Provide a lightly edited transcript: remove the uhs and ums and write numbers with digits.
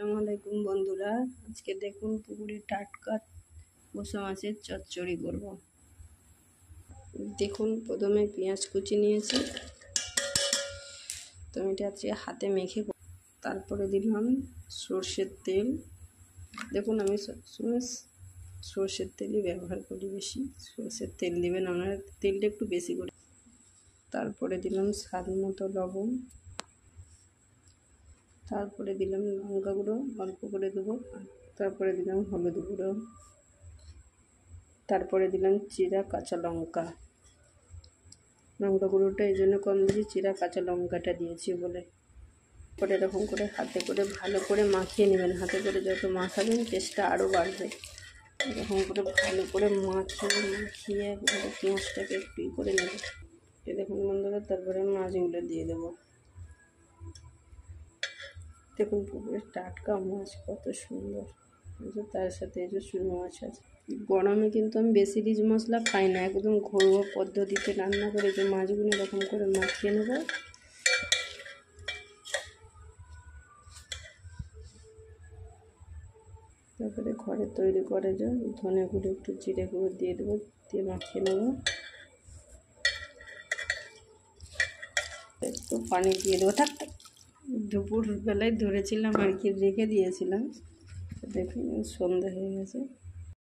আসসালামু আলাইকুম বন্ধুরা, আজকে দেখুন পুকুরে টাটকা পোষা মাছের চচ্চড়ি করব। দেখুন প্রথমে পেঁয়াজ কুচি নিয়েছি, তো এটা আজকে হাতে মেখে, তারপরে দিলাম সর্ষের তেল। দেখুন আমি সর্ষের তেলই ব্যবহার করি, বেশি সর্ষের তেল দিবেন আপনারা, তেলটা একটু বেশি করে। তারপরে দিলাম স্বাদ মতো লবণ, তারপরে দিলাম লঙ্কা গুঁড়ো অল্প করে দেবো, তারপরে দিলাম হলুদ গুঁড়ো, তারপরে দিলাম চিরা কাঁচা লঙ্কা। লঙ্কা গুঁড়োটা এই জন্য কম দিয়েছি, চিরা কাঁচা লঙ্কাটা দিয়েছি বলে। পরে এরকম করে হাতে করে ভালো করে মাখিয়ে নেবেন, হাতে করে যত মাখাবেন টেস্টটা আরও বাড়বে। এরকম করে ভালো করে মাখিয়ে একবারে পেঁয়াজটাকে একটু করে নেবে। দেখুন বন্ধুরা, তারপরে মাছগুলো দিয়ে দেবো। দেখুন পুকুরের টাটকা মাছ কত সুন্দর, তার সাথে এই যে চুনো মাছ আছে। গরমে কিন্তু আমি বেশি রিচ মশলা খাই না, একদম ঘরোয়া পদ্ধতিতে রান্না করে যে মাছগুলো এরকম করে মাখিয়ে নেব। তারপরে ঘরে তৈরি করে যে ধনে গুঁড়ো একটু জিরে গুঁড়ো দিয়ে দেবো, দিয়ে মাখিয়ে নেব। একটু পানি দিয়ে দেবো। দুপুর বেলায় ধরেছিলাম আর কি, রেখে দিয়েছিলাম। দেখুন সন্ধ্যা হয়ে গেছে।